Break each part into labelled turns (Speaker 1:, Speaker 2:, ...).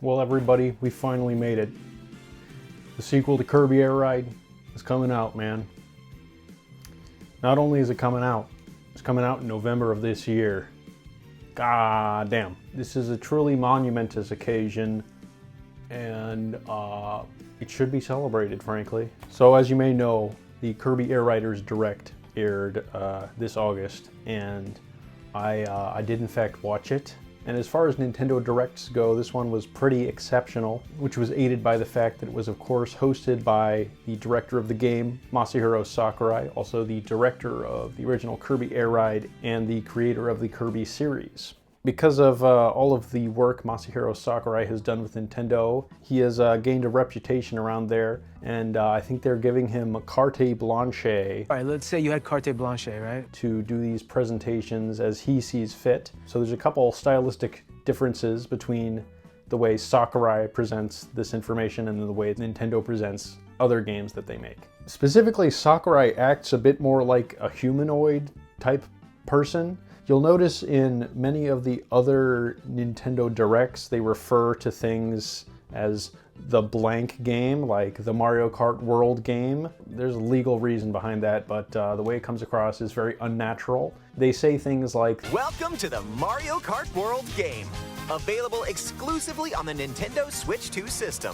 Speaker 1: Well, everybody, we finally made it. The sequel to Kirby Air Ride is coming out, man. Not only is it coming out, it's coming out in November of this year. God damn. This is a truly monumentous occasion, and it should be celebrated, frankly. So as you may know, the Kirby Air Riders Direct aired this August, and I did in fact watch it. And as far as Nintendo Directs go, this one was pretty exceptional, which was aided by the fact that it was, of course, hosted by the director of the game, Masahiro Sakurai, also the director of the original Kirby Air Ride and the creator of the Kirby series. Because of all of the work Masahiro Sakurai has done with Nintendo, he has gained a reputation around there, and I think they're giving him a carte blanche.
Speaker 2: All right, let's say you had carte blanche, right?
Speaker 1: To do these presentations as he sees fit. So there's a couple stylistic differences between the way Sakurai presents this information and the way Nintendo presents other games that they make. Specifically, Sakurai acts a bit more like a humanoid type person. You'll notice in many of the other Nintendo Directs, they refer to things as the blank game, like the Mario Kart World game. There's a legal reason behind that, but the way it comes across is very unnatural. They say things like,
Speaker 3: "Welcome to the Mario Kart World game, available exclusively on the Nintendo Switch 2 system."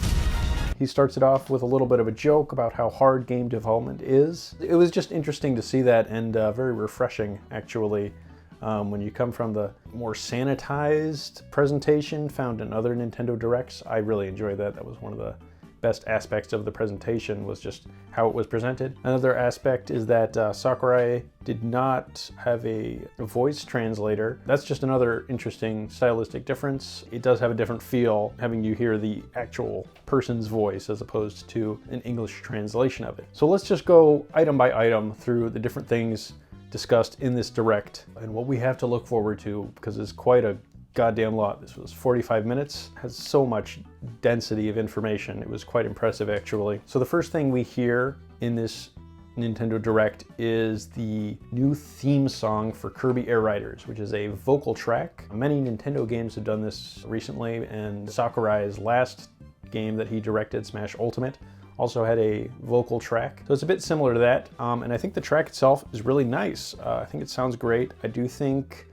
Speaker 1: He starts it off with a little bit of a joke about how hard game development is. It was just interesting to see that, and very refreshing, actually. When you come from the more sanitized presentation found in other Nintendo Directs, I really enjoyed that. That was one of the best aspects of the presentation, was just how it was presented. Another aspect is that Sakurai did not have a voice translator. That's just another interesting stylistic difference. It does have a different feel having you hear the actual person's voice as opposed to an English translation of it. So let's just go item by item through the different things discussed in this Direct and what we have to look forward to, because it's quite a goddamn lot. This was 45 minutes, has so much density of information. It was quite impressive, actually. So the first thing we hear in this Nintendo Direct is the new theme song for Kirby Air Riders, which is a vocal track. Many Nintendo games have done this recently, and Sakurai's last game that he directed, Smash Ultimate, also had a vocal track. So it's a bit similar to that, and I think the track itself is really nice. I think it sounds great. I do think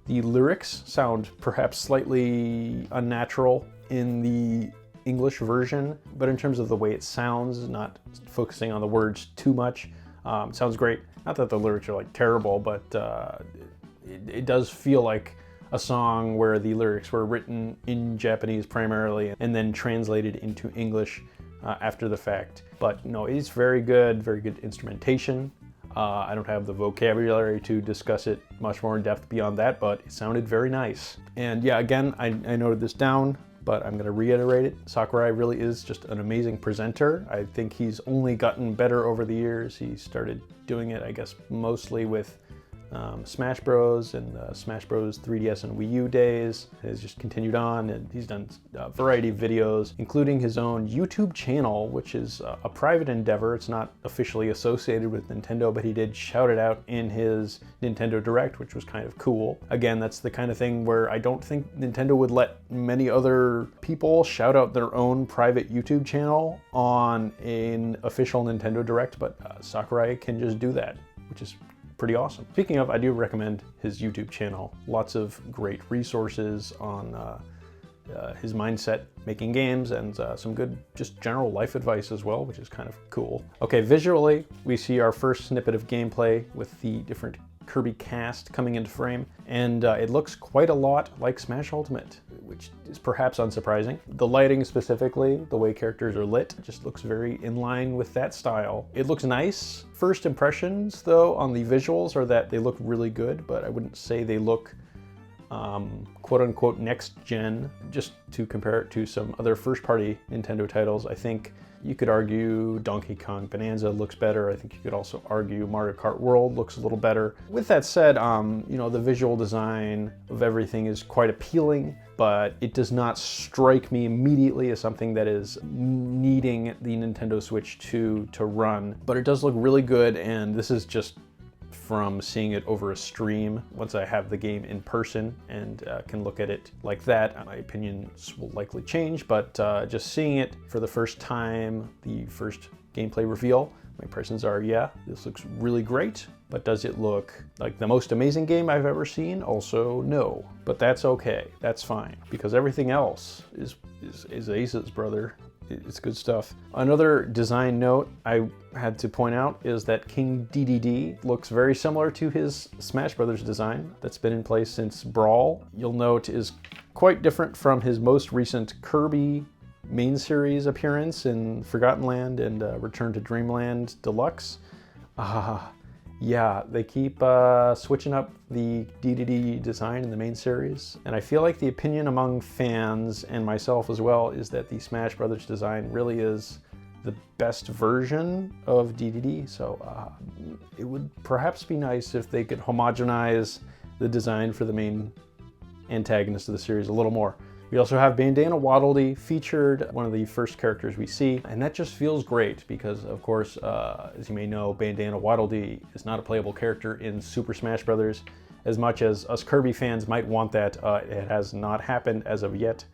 Speaker 1: the lyrics sound perhaps slightly unnatural in the English version, but in terms of the way it sounds, not focusing on the words too much, it sounds great. Not that the lyrics are like terrible, but it does feel like a song where the lyrics were written in Japanese primarily and then translated into English after the fact. But no, it's very good instrumentation. I don't have the vocabulary to discuss it much more in depth beyond that, but it sounded very nice. And yeah, again, I noted this down, but I'm gonna reiterate it. Sakurai really is just an amazing presenter. I think he's only gotten better over the years. He started doing it, I guess, mostly with Smash Bros. And Smash Bros. 3DS and Wii U days. Has just continued on, and he's done a variety of videos, including his own YouTube channel, which is a private endeavor. It's not officially associated with Nintendo, but he did shout it out in his Nintendo Direct, which was kind of cool. Again, that's the kind of thing where I don't think Nintendo would let many other people shout out their own private YouTube channel on an official Nintendo Direct, but Sakurai can just do that, which is pretty awesome. Speaking of, I do recommend his YouTube channel. Lots of great resources on his mindset making games, and some good just general life advice as well, which is kind of cool. Okay, visually, we see our first snippet of gameplay with the different Kirby cast coming into frame, and it looks quite a lot like Smash Ultimate, which is perhaps unsurprising. The lighting specifically, the way characters are lit, just looks very in line with that style. It looks nice. First impressions, though, on the visuals are that they look really good, but I wouldn't say they look quote-unquote next-gen. Just to compare it to some other first-party Nintendo titles, I think you could argue Donkey Kong Bonanza looks better. I think you could also argue Mario Kart World looks a little better. With that said, you know, the visual design of everything is quite appealing, but it does not strike me immediately as something that is needing the Nintendo Switch 2 to run. But it does look really good, and this is just from seeing it over a stream. Once I have the game in person and can look at it like that, my opinions will likely change, but just seeing it for the first time, the first gameplay reveal, my impressions are, yeah, this looks really great, but does it look like the most amazing game I've ever seen? Also, no. But that's okay, that's fine, because everything else is aces, brother. It's good stuff. Another design note I had to point out is that King DDD looks very similar to his Smash Brothers design that's been in place since Brawl. You'll note is quite different from his most recent Kirby main series appearance in Forgotten Land and Return to Dreamland Deluxe. Yeah, they keep switching up the DDD design in the main series, and I feel like the opinion among fans and myself as well is that the Smash Brothers design really is the best version of DDD, so it would perhaps be nice if they could homogenize the design for the main antagonist of the series a little more. We also have Bandana Waddle Dee featured, one of the first characters we see, and that just feels great because, of course, as you may know, Bandana Waddle Dee is not a playable character in Super Smash Bros. As much as us Kirby fans might want that, it has not happened as of yet.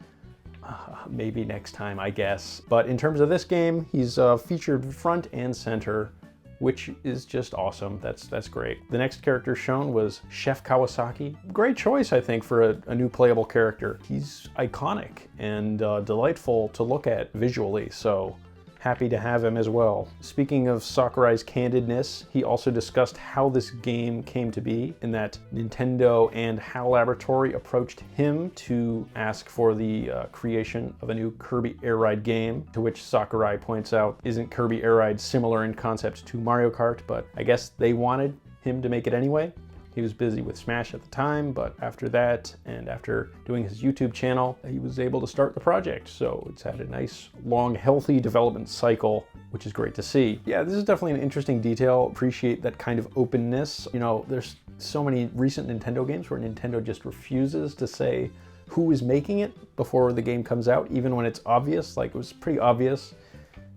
Speaker 1: Maybe next time, I guess. But in terms of this game, he's featured front and center, which is just awesome. That's great. The next character shown was Chef Kawasaki. Great choice, I think, for a new playable character. He's iconic and delightful to look at visually, so happy to have him as well. Speaking of Sakurai's candidness, he also discussed how this game came to be, in that Nintendo and HAL Laboratory approached him to ask for the creation of a new Kirby Air Ride game, to which Sakurai points out, isn't Kirby Air Ride similar in concept to Mario Kart, but I guess they wanted him to make it anyway. He was busy with Smash at the time, but after that, and after doing his YouTube channel, he was able to start the project. So it's had a nice, long, healthy development cycle, which is great to see. Yeah, this is definitely an interesting detail. Appreciate that kind of openness. You know, there's so many recent Nintendo games where Nintendo just refuses to say who is making it before the game comes out, even when it's obvious. Like, it was pretty obvious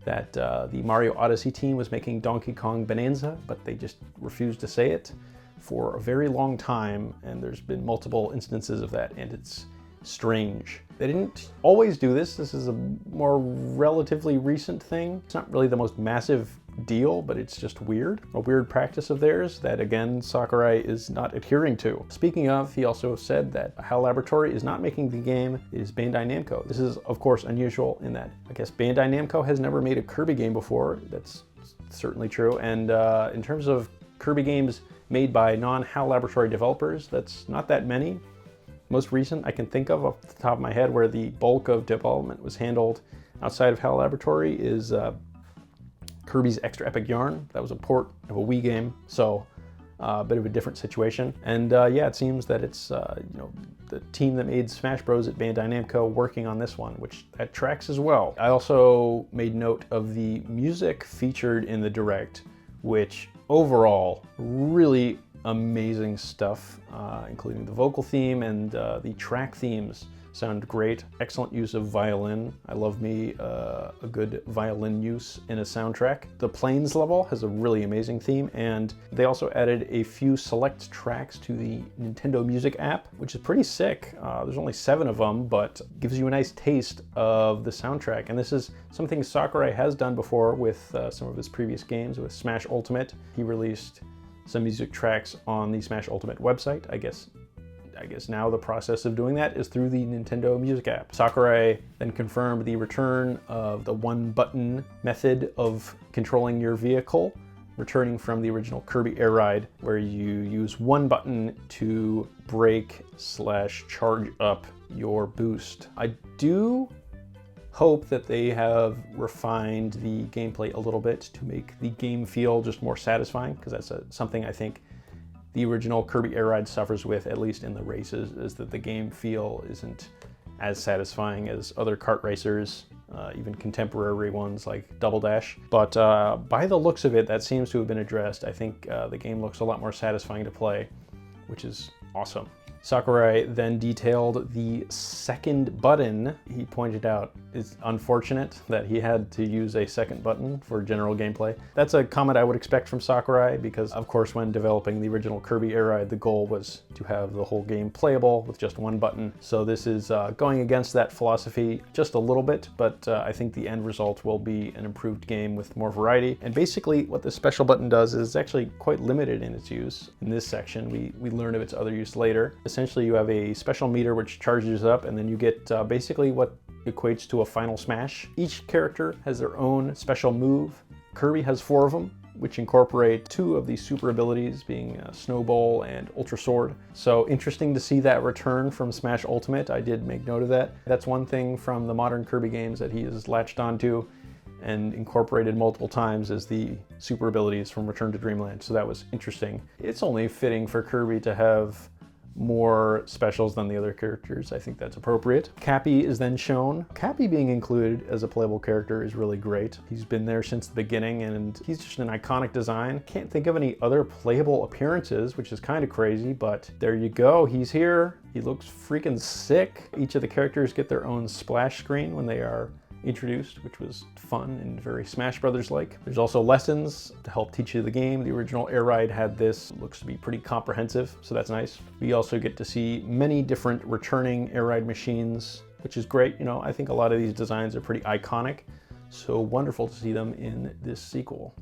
Speaker 1: that the Mario Odyssey team was making Donkey Kong Bonanza, but they just refused to say it for a very long time, and there's been multiple instances of that, and it's strange. They didn't always do this. This is a more relatively recent thing. It's not really the most massive deal, but it's just weird. A weird practice of theirs that, again, Sakurai is not adhering to. Speaking of, he also said that HAL Laboratory is not making the game, it is Bandai Namco. This is, of course, unusual in that I guess Bandai Namco has never made a Kirby game before. That's certainly true. And in terms of Kirby games made by non-HAL Laboratory developers, that's not that many. Most recent I can think of off the top of my head where the bulk of development was handled outside of HAL Laboratory is Kirby's Extra Epic Yarn. That was a port of a Wii game, so a bit of a different situation. And yeah, it seems that it's you know, the team that made Smash Bros. At Bandai Namco working on this one, which that tracks as well. I also made note of the music featured in the Direct, which overall, really amazing stuff, including the vocal theme and the track themes sound great. Excellent use of violin. I love me a good violin use in a soundtrack. The Plains level has a really amazing theme, and they also added a few select tracks to the Nintendo Music app, which is pretty sick. There's only 7 of them, but gives you a nice taste of the soundtrack. And this is something Sakurai has done before with some of his previous games. With Smash Ultimate, he released some music tracks on the Smash Ultimate website. I guess now the process of doing that is through the Nintendo Music app. Sakurai then confirmed the return of the one-button method of controlling your vehicle, returning from the original Kirby Air Ride, where you use one button to brake/charge up your boost. I do hope that they have refined the gameplay a little bit to make the game feel just more satisfying, because that's something I think the original Kirby Air Ride suffers with, at least in the races, is that the game feel isn't as satisfying as other kart racers, even contemporary ones like Double Dash. But by the looks of it, that seems to have been addressed. I think the game looks a lot more satisfying to play, which is awesome. Sakurai then detailed the second button. He pointed out it's unfortunate that he had to use a second button for general gameplay. That's a comment I would expect from Sakurai because, of course, when developing the original Kirby Air Ride, the goal was to have the whole game playable with just one button. So this is going against that philosophy just a little bit, but I think the end result will be an improved game with more variety. And basically what this special button does is actually quite limited in its use. In this section, we learn of its other use later. Essentially, you have a special meter which charges up, and then you get basically what equates to a final smash. Each character has their own special move. Kirby has 4 of them, which incorporate 2 of these super abilities, being Snowball and Ultra Sword. So interesting to see that return from Smash Ultimate. I did make note of that. That's one thing from the modern Kirby games that he has latched onto and incorporated multiple times as the super abilities from Return to Dreamland. So that was interesting. It's only fitting for Kirby to have more specials than the other characters. I think that's appropriate. Cappy is then shown. Cappy being included as a playable character is really great. He's been there since the beginning and he's just an iconic design. Can't think of any other playable appearances, which is kind of crazy, but there you go. He's here. He looks freaking sick. Each of the characters get their own splash screen when they are introduced, which was fun and very Smash Brothers-like. There's also lessons to help teach you the game. The original Air Ride had this. It looks to be pretty comprehensive, so that's nice. We also get to see many different returning Air Ride machines, which is great. You know, I think a lot of these designs are pretty iconic, so wonderful to see them in this sequel.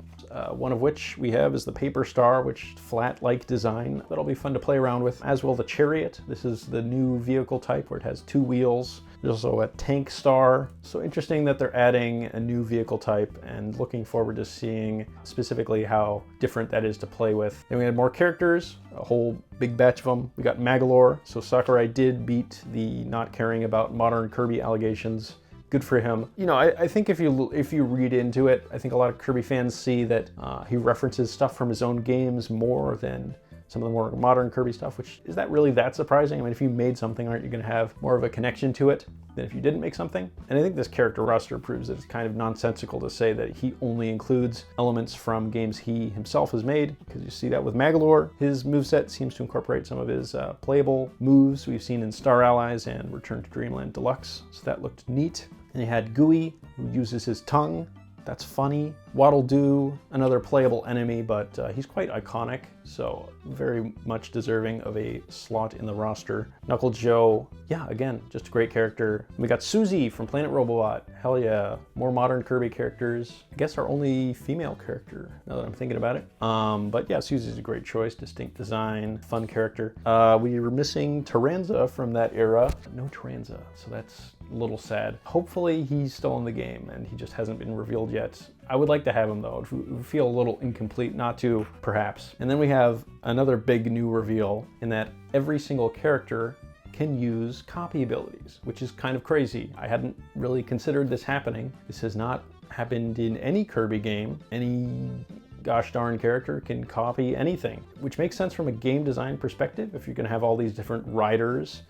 Speaker 1: One of which we have is the Paper Star, which flat-like design. That'll be fun to play around with, as will the Chariot. This is the new vehicle type where it has 2 wheels. There's also a Tank Star. So interesting that they're adding a new vehicle type and looking forward to seeing specifically how different that is to play with. Then we had more characters, a whole big batch of them. We got Magalore. So Sakurai did beat the not caring about modern Kirby allegations. Good for him. You know, I think if you read into it, I think a lot of Kirby fans see that he references stuff from his own games more than some of the more modern Kirby stuff, which is that really that surprising? I mean, if you made something, aren't you going to have more of a connection to it than if you didn't make something? And I think this character roster proves that it's kind of nonsensical to say that he only includes elements from games he himself has made, because you see that with Magalore. His moveset seems to incorporate some of his playable moves we've seen in Star Allies and Return to Dreamland Deluxe, so that looked neat. And he had Gooey, who uses his tongue. That's funny. Waddle Doo, another playable enemy, but he's quite iconic, so very much deserving of a slot in the roster. Knuckle Joe, yeah, again, just a great character. We got Susie from Planet Robobot. Hell yeah. More modern Kirby characters. I guess our only female character, now that I'm thinking about it. But yeah, Susie's a great choice. Distinct design, fun character. We were missing Taranza from that era. No Taranza, so that's a little sad. Hopefully he's still in the game and he just hasn't been revealed yet. I would like to have him though. It would feel a little incomplete not to, perhaps. And then we have another big new reveal in that every single character can use copy abilities, which is kind of crazy. I hadn't really considered this happening. This has not happened in any Kirby game. Any gosh darn character can copy anything, which makes sense from a game design perspective. If you're gonna have all these different riders,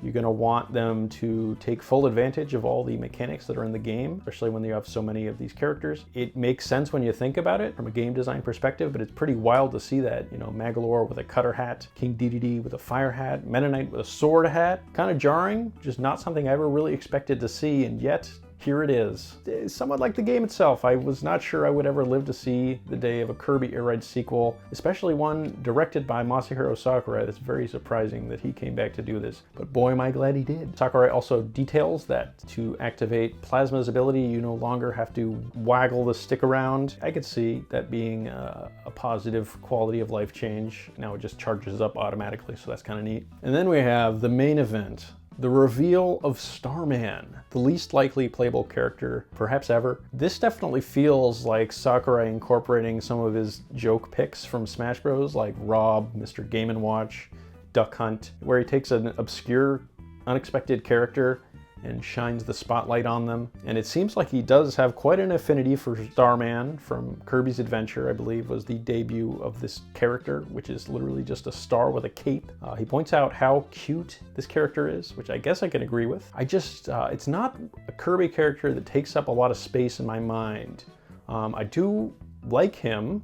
Speaker 1: you're going to want them to take full advantage of all the mechanics that are in the game, especially when you have so many of these characters. It makes sense when you think about it from a game design perspective, but it's pretty wild to see that. You know, Magalore with a cutter hat, King Dedede with a fire hat, Meta Knight with a sword hat. Kind of jarring, just not something I ever really expected to see, and yet here it is. Somewhat like the game itself, I was not sure I would ever live to see the day of a Kirby Air Ride sequel, especially one directed by Masahiro Sakurai. That's very surprising that he came back to do this, but boy am I glad he did. Sakurai also details that to activate Plasma's ability, you no longer have to waggle the stick around. I could see that being a positive quality of life change. Now it just charges up automatically, so that's kind of neat. And then we have the main event. The reveal of Starman, the least likely playable character perhaps ever. This definitely feels like Sakurai incorporating some of his joke picks from Smash Bros, like Rob, Mr. Game & Watch, Duck Hunt, where he takes an obscure, unexpected character and shines the spotlight on them. And it seems like he does have quite an affinity for Starman from Kirby's Adventure, I believe was the debut of this character, which is literally just a star with a cape. He points out how cute this character is, which I guess I can agree with. It's not a Kirby character that takes up a lot of space in my mind. I do like him.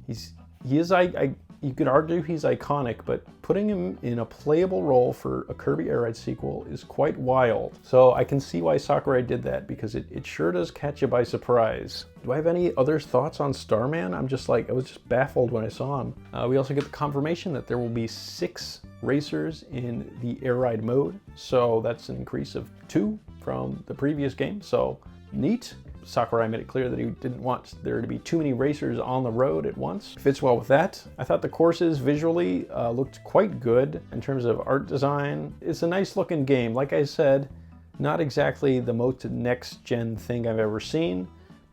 Speaker 1: He's You could argue he's iconic, but putting him in a playable role for a Kirby Air Ride sequel is quite wild. So I can see why Sakurai did that, because it sure does catch you by surprise. Do I have any other thoughts on Starman? I was just baffled when I saw him. We also get the confirmation that there will be 6 racers in the Air Ride mode. So that's an increase of 2 from the previous game. So neat. Sakurai made it clear that he didn't want there to be too many racers on the road at once. Fits well with that. I thought the courses visually looked quite good in terms of art design. It's a nice looking game. Like I said, not exactly the most next-gen thing I've ever seen,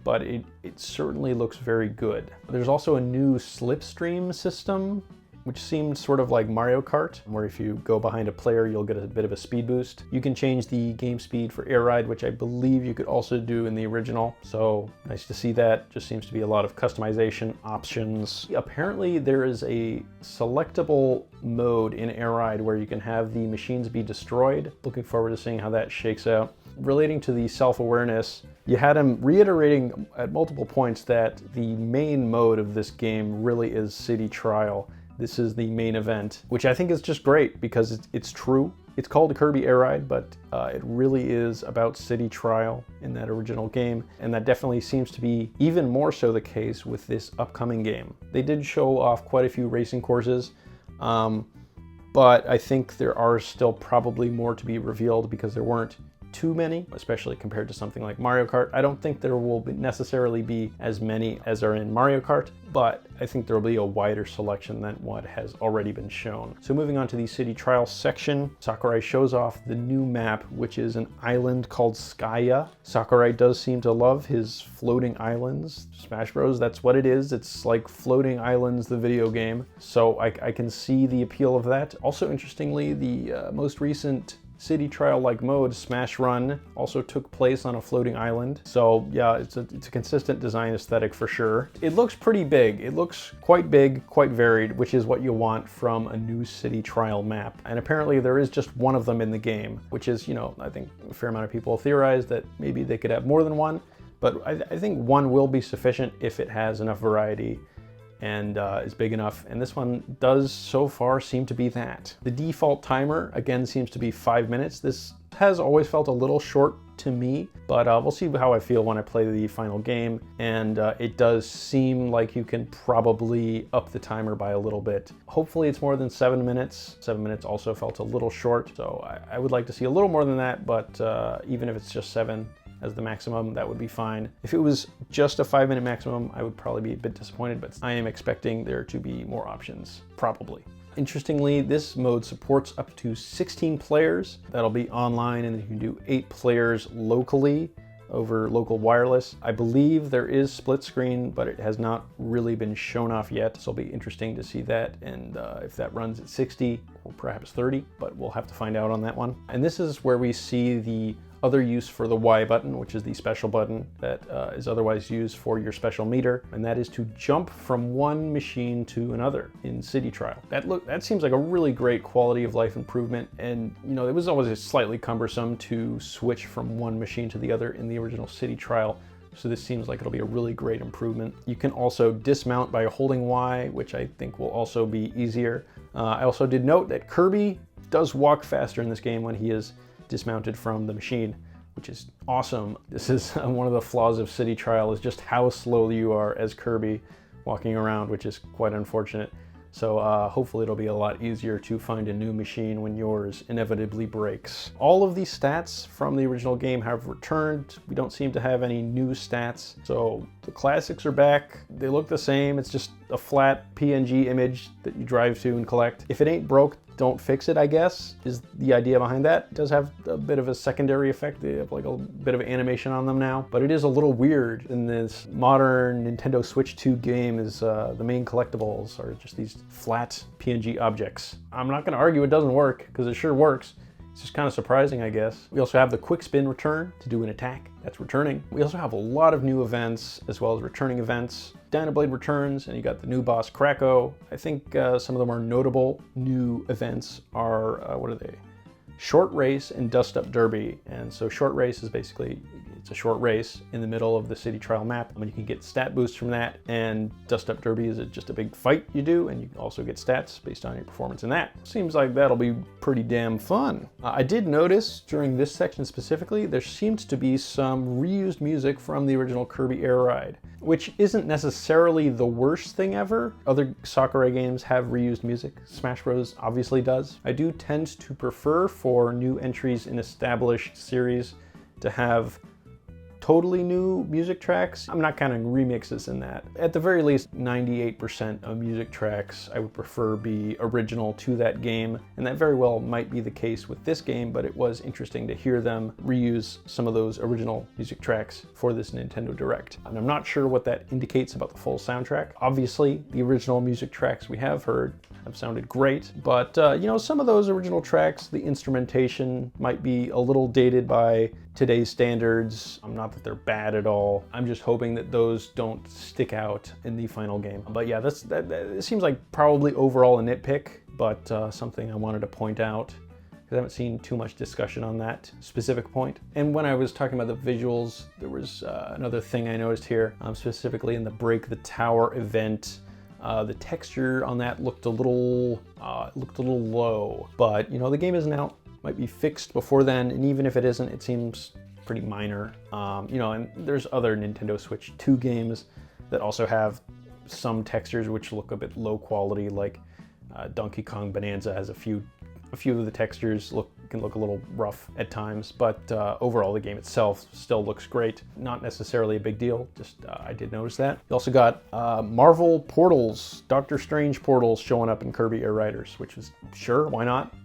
Speaker 1: but it certainly looks very good. There's also a new slipstream system, which seemed sort of like Mario Kart, where if you go behind a player, you'll get a bit of a speed boost. You can change the game speed for Air Ride, which I believe you could also do in the original. So nice to see that. Just seems to be a lot of customization options. Apparently there is a selectable mode in Air Ride where you can have the machines be destroyed. Looking forward to seeing how that shakes out. Relating to the self-awareness, you had him reiterating at multiple points that the main mode of this game really is City Trial. This is the main event, which I think is just great because it's true. It's called a Kirby Air Ride, but it really is about City Trial in that original game, and that definitely seems to be even more so the case with this upcoming game. They did show off quite a few racing courses, but I think there are still probably more to be revealed because there weren't too many, especially compared to something like Mario Kart. I don't think there will necessarily be as many as are in Mario Kart, but I think there will be a wider selection than what has already been shown. So moving on to the City Trial section, Sakurai shows off the new map, which is an island called Skya. Sakurai does seem to love his floating islands. Smash Bros, that's what it is. It's like Floating Islands, the video game. So I can see the appeal of that. Also, interestingly, the most recent City Trial-like mode, Smash Run, also took place on a floating island. So yeah, it's a consistent design aesthetic for sure. It looks pretty big. It looks quite big, quite varied, which is what you want from a new City Trial map. And apparently there is just one of them in the game, which is, you know, I think a fair amount of people theorize that maybe they could have more than one, but I think one will be sufficient if it has enough variety and is big enough, and this one does so far seem to be that. The default timer, again, seems to be 5 minutes. This has always felt a little short to me, but we'll see how I feel when I play the final game, and it does seem like you can probably up the timer by a little bit. Hopefully it's more than 7 minutes. 7 minutes also felt a little short, so I would like to see a little more than that, but even if it's just 7, as the maximum, that would be fine. If it was just a 5-minute maximum, I would probably be a bit disappointed, but I am expecting there to be more options, probably. Interestingly, this mode supports up to 16 players. That'll be online, and you can do 8 players locally over local wireless. I believe there is split screen, but it has not really been shown off yet, so it'll be interesting to see that, and if that runs at 60 or perhaps 30, but we'll have to find out on that one. And this is where we see the other use for the Y button, which is the special button that is otherwise used for your special meter, and that is to jump from one machine to another in City Trial. That seems like a really great quality of life improvement, and you know, it was always slightly cumbersome to switch from one machine to the other in the original City Trial. So this seems like it'll be a really great improvement. You can also dismount by holding Y, which I think will also be easier. I also did note that Kirby does walk faster in this game when he is dismounted from the machine, which is awesome. This is one of the flaws of City Trial, is just how slow you are as Kirby walking around, which is quite unfortunate. So hopefully it'll be a lot easier to find a new machine when yours inevitably breaks. All of these stats from the original game have returned. We don't seem to have any new stats. So the classics are back. They look the same. It's just a flat PNG image that you drive to and collect. If it ain't broke, don't fix it, I guess, is the idea behind that. It does have a bit of a secondary effect. They have like a bit of animation on them now, but it is a little weird. In this modern Nintendo Switch 2 game, is the main collectibles are just these flat PNG objects. I'm not gonna argue it doesn't work, because it sure works. It's just kind of surprising, I guess. We also have the quick spin return to do an attack. That's returning. We also have a lot of new events as well as returning events. Dynablade returns, and you got the new boss Kracko. I think some of the more notable new events are, what are they? Short Race and Dust Up Derby. And so Short Race is basically It's a short race in the middle of the city trial map, and you can get stat boosts from that, and Dust Up Derby is just a big fight you do, and you can also get stats based on your performance in that. Seems like that'll be pretty damn fun. I did notice during this section specifically, there seems to be some reused music from the original Kirby Air Ride, which isn't necessarily the worst thing ever. Other Sakurai games have reused music. Smash Bros. Obviously does. I do tend to prefer for new entries in established series to have totally new music tracks. I'm not counting remixes in that. At the very least, 98% of music tracks I would prefer be original to that game, and that very well might be the case with this game, but it was interesting to hear them reuse some of those original music tracks for this Nintendo Direct. And I'm not sure what that indicates about the full soundtrack. Obviously, the original music tracks we have heard have sounded great, but you know, some of those original tracks, the instrumentation might be a little dated by today's standards. Not that they're bad at all. I'm just hoping that those don't stick out in the final game. But yeah, that seems like probably overall a nitpick, but something I wanted to point out because I haven't seen too much discussion on that specific point. And when I was talking about the visuals, there was another thing I noticed here, specifically in the Break the Tower event. The texture on that looked a little low, but you know, the game isn't out. Might be fixed before then, and even if it isn't, it seems pretty minor. You know, and there's other Nintendo Switch 2 games that also have some textures which look a bit low quality, like Donkey Kong Bonanza has a few of the textures can look a little rough at times, but overall the game itself still looks great. Not necessarily a big deal, just I did notice that. You also got Marvel portals, Doctor Strange portals showing up in Kirby Air Riders, which is sure, why not?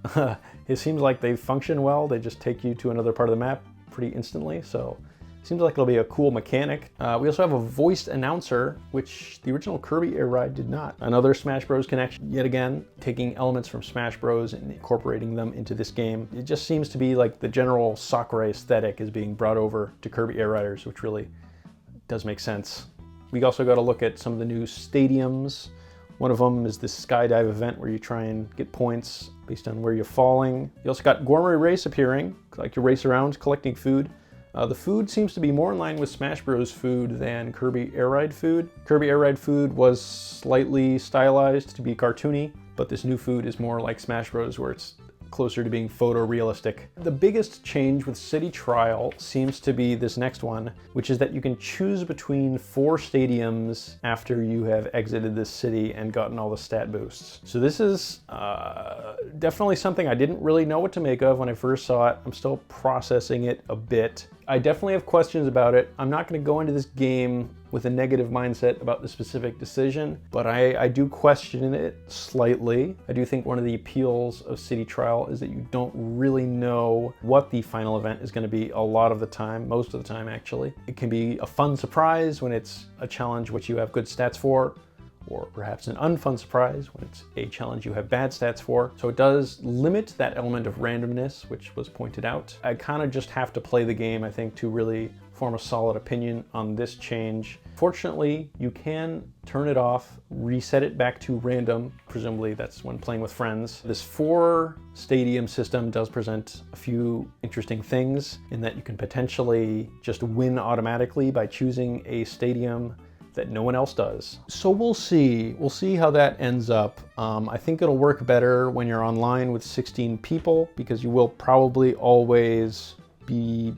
Speaker 1: It seems like they function well. They just take you to another part of the map pretty instantly, so seems like it'll be a cool mechanic. We also have a voiced announcer, which the original Kirby Air Ride did not. Another Smash Bros. Connection, yet again, taking elements from Smash Bros. And incorporating them into this game. It just seems to be like the general Sakurai aesthetic is being brought over to Kirby Air Riders, which really does make sense. We also got to look at some of the new stadiums. One of them is this skydive event where you try and get points based on where you're falling. You also got Gourmet Race appearing, like you race around collecting food. The food seems to be more in line with Smash Bros. Food than Kirby Air Ride food. Kirby Air Ride food was slightly stylized to be cartoony, but this new food is more like Smash Bros. Where it's closer to being photorealistic. The biggest change with City Trial seems to be this next one, which is that you can choose between 4 stadiums after you have exited this city and gotten all the stat boosts. So this is definitely something I didn't really know what to make of when I first saw it. I'm still processing it a bit. I definitely have questions about it. I'm not going to go into this game with a negative mindset about the specific decision, but I do question it slightly. I do think one of the appeals of City Trial is that you don't really know what the final event is going to be a lot of the time, most of the time actually. It can be a fun surprise when it's a challenge which you have good stats for, or perhaps an unfun surprise when it's a challenge you have bad stats for. So it does limit that element of randomness, which was pointed out. I kind of just have to play the game, I think, to really form a solid opinion on this change. Fortunately, you can turn it off, reset it back to random. Presumably that's when playing with friends. This 4-stadium system does present a few interesting things in that you can potentially just win automatically by choosing a stadium that no one else does. So we'll see. We'll see how that ends up. I think it'll work better when you're online with 16 people because you will probably always be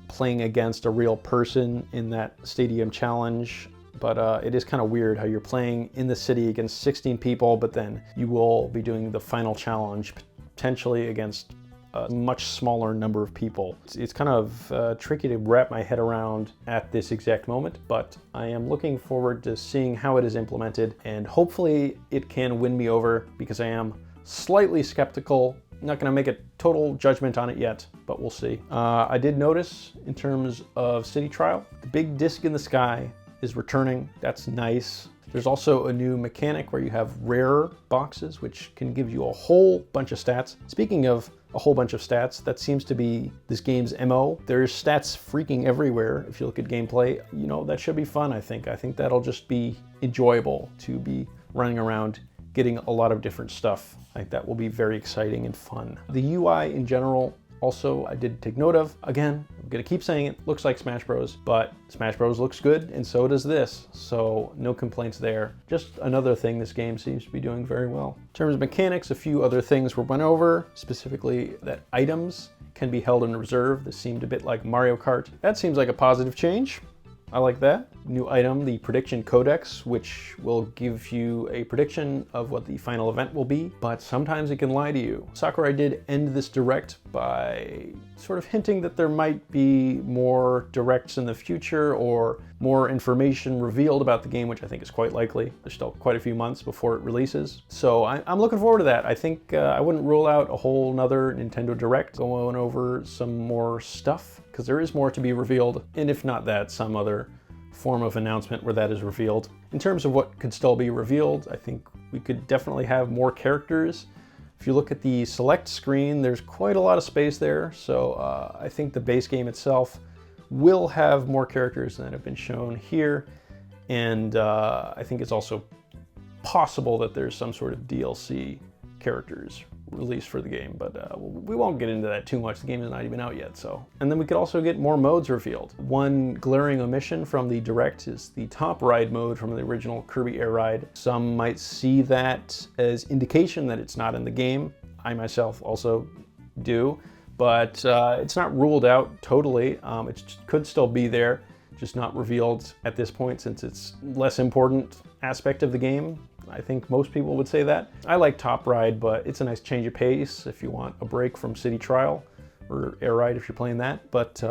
Speaker 1: playing against a real person in that stadium challenge. But it is kind of weird how you're playing in the city against 16 people, but then you will be doing the final challenge potentially against a much smaller number of people. It's kind of tricky to wrap my head around at this exact moment, but I am looking forward to seeing how it is implemented, and hopefully it can win me over because I am slightly skeptical. I'm not going to make a total judgment on it yet, but we'll see. I did notice in terms of City Trial, the big disc in the sky is returning. That's nice. There's also a new mechanic where you have rarer boxes, which can give you a whole bunch of stats. Speaking of a whole bunch of stats, that seems to be this game's MO. There's stats freaking everywhere. If you look at gameplay, you know, that should be fun, I think. I think that'll just be enjoyable to be running around getting a lot of different stuff. I think that will be very exciting and fun. The UI in general Also, I did take note of, again, I'm gonna keep saying it, looks like Smash Bros, but Smash Bros looks good, and so does this. So no complaints there. Just another thing this game seems to be doing very well. In terms of mechanics, a few other things were went over, specifically that items can be held in reserve. This seemed a bit like Mario Kart. That seems like a positive change. I like that. New item, the Prediction Codex, which will give you a prediction of what the final event will be, but sometimes it can lie to you. Sakurai did end this direct by sort of hinting that there might be more directs in the future or more information revealed about the game, which I think is quite likely. There's still quite a few months before it releases. So I'm looking forward to that. I think I wouldn't rule out a whole nother Nintendo Direct going over some more stuff, because there is more to be revealed, and if not that, some other form of announcement where that is revealed. In terms of what could still be revealed, I think we could definitely have more characters. If you look at the select screen, there's quite a lot of space there, so I think the base game itself will have more characters than have been shown here, and I think it's also possible that there's some sort of DLC characters released for the game, but we won't get into that too much. The game is not even out yet, so. And then we could also get more modes revealed. One glaring omission from the Direct is the top ride mode from the original Kirby Air Ride. Some might see that as indication that it's not in the game. I myself also do, but it's not ruled out totally. It could still be there, just not revealed at this point since it's less important aspect of the game. I think most people would say that. I like Top Ride, but it's a nice change of pace if you want a break from City Trial, or Air Ride if you're playing that. But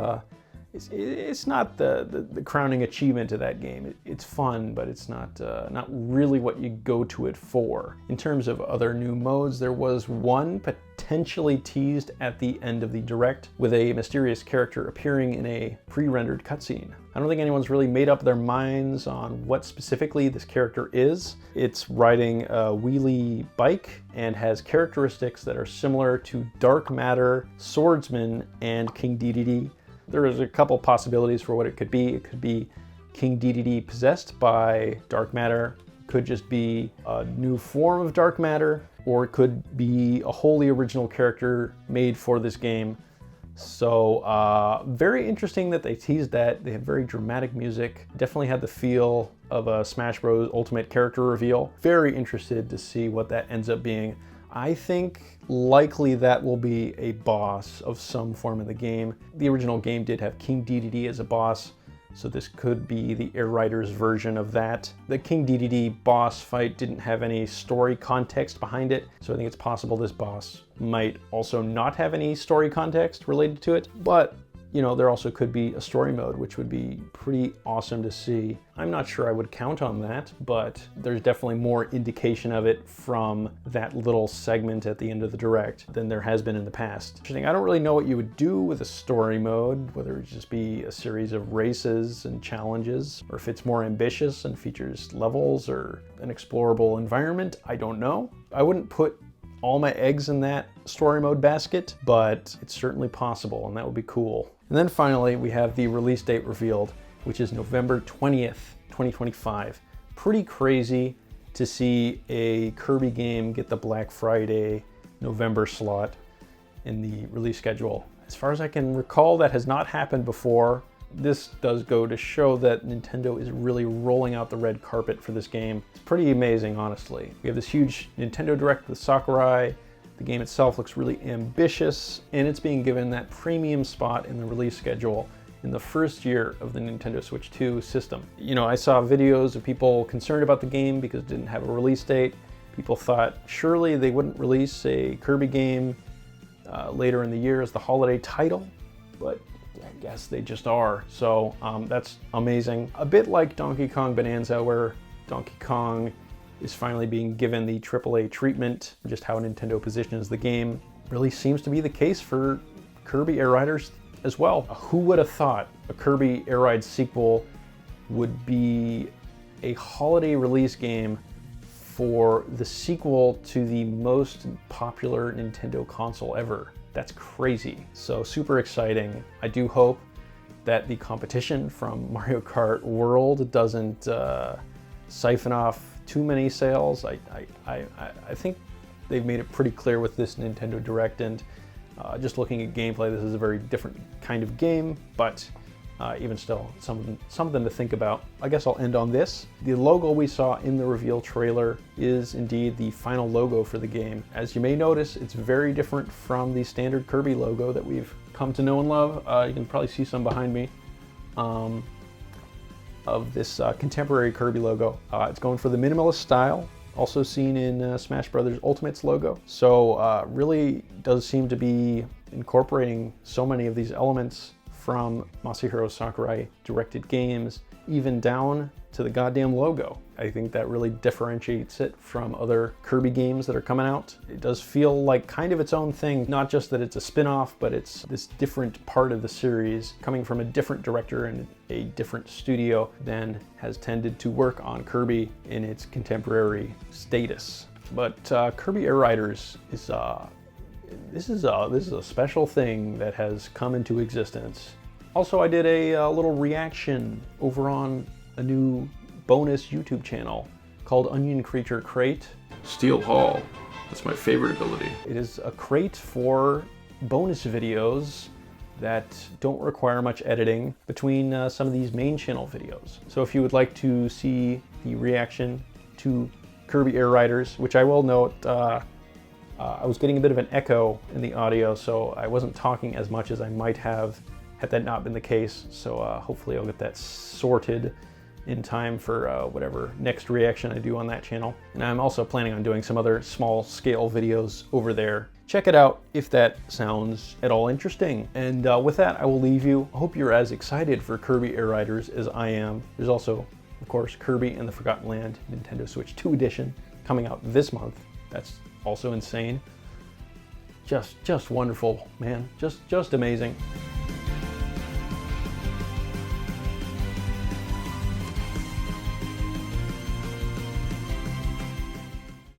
Speaker 1: it's not the crowning achievement of that game. It's fun, but it's not really what you go to it for. In terms of other new modes, there was one potentially teased at the end of the Direct with a mysterious character appearing in a pre-rendered cutscene. I don't think anyone's really made up their minds on what specifically this character is. It's riding a wheelie bike and has characteristics that are similar to Dark Matter, Swordsman, and King Dedede. There is a couple possibilities for what it could be. It could be King Dedede possessed by Dark Matter. It could just be a new form of Dark Matter, or it could be a wholly original character made for this game. So very interesting that they teased that. They had very dramatic music. Definitely had the feel of a Smash Bros. Ultimate character reveal. Very interested to see what that ends up being. I think likely that will be a boss of some form in the game. The original game did have King Dedede as a boss, so this could be the Air Riders version of that. The King Dedede boss fight didn't have any story context behind it, so I think it's possible this boss might also not have any story context related to it, but you know, there also could be a story mode, which would be pretty awesome to see. I'm not sure I would count on that, but there's definitely more indication of it from that little segment at the end of the Direct than there has been in the past. I don't really know what you would do with a story mode, whether it just be a series of races and challenges, or if it's more ambitious and features levels or an explorable environment. I don't know. I wouldn't put all my eggs in that story mode basket, but it's certainly possible, and that would be cool. And then finally, we have the release date revealed, which is November 20th, 2025. Pretty crazy to see a Kirby game get the Black Friday November slot in the release schedule. As far as I can recall, that has not happened before. This does go to show that Nintendo is really rolling out the red carpet for this game. It's pretty amazing, honestly. We have this huge Nintendo Direct with Sakurai. The game itself looks really ambitious, and it's being given that premium spot in the release schedule in the first year of the Nintendo Switch 2 system. You know, I saw videos of people concerned about the game because it didn't have a release date. People thought surely they wouldn't release a Kirby game later in the year as the holiday title, but I guess they just are. So that's amazing. A bit like Donkey Kong Bonanza, where Donkey Kong is finally being given the AAA treatment. Just how Nintendo positions the game really seems to be the case for Kirby Air Riders as well. Who would have thought a Kirby Air Ride sequel would be a holiday release game for the sequel to the most popular Nintendo console ever? That's crazy. So super exciting. I do hope that the competition from Mario Kart World doesn't siphon off too many sales. I think they've made it pretty clear with this Nintendo Direct, and Just looking at gameplay, this is a very different kind of game, but even still, something to think about. I guess I'll end on this. The logo we saw in the reveal trailer is indeed the final logo for the game. As you may notice, it's very different from the standard Kirby logo that we've come to know and love. You can probably see some behind me of this contemporary Kirby logo. It's going for the minimalist style, also seen in Smash Bros. Ultimate's logo. So really does seem to be incorporating so many of these elements from Masahiro Sakurai directed games, even down to the goddamn logo. I think that really differentiates it from other Kirby games that are coming out. It does feel like kind of its own thing, not just that it's a spin-off, but it's this different part of the series coming from a different director and a different studio than has tended to work on Kirby in its contemporary status. But Kirby Air Riders is this is a special thing that has come into existence. Also, I did a little reaction over on a new bonus YouTube channel called Onion Creature Crate.
Speaker 4: Steel Hall, that's my favorite ability.
Speaker 1: It is a crate for bonus videos that don't require much editing between some of these main channel videos. So if you would like to see the reaction to Kirby Air Riders, which I will note, I was getting a bit of an echo in the audio, so I wasn't talking as much as I might have had that not been the case. So hopefully I'll get that sorted in time for whatever next reaction I do on that channel. And I'm also planning on doing some other small scale videos over there. Check it out if that sounds at all interesting. And with that, I will leave you. I hope you're as excited for Kirby Air Riders as I am. There's also, of course, Kirby and the Forgotten Land Nintendo Switch 2 edition coming out this month. That's also insane. Just wonderful, man. Just amazing.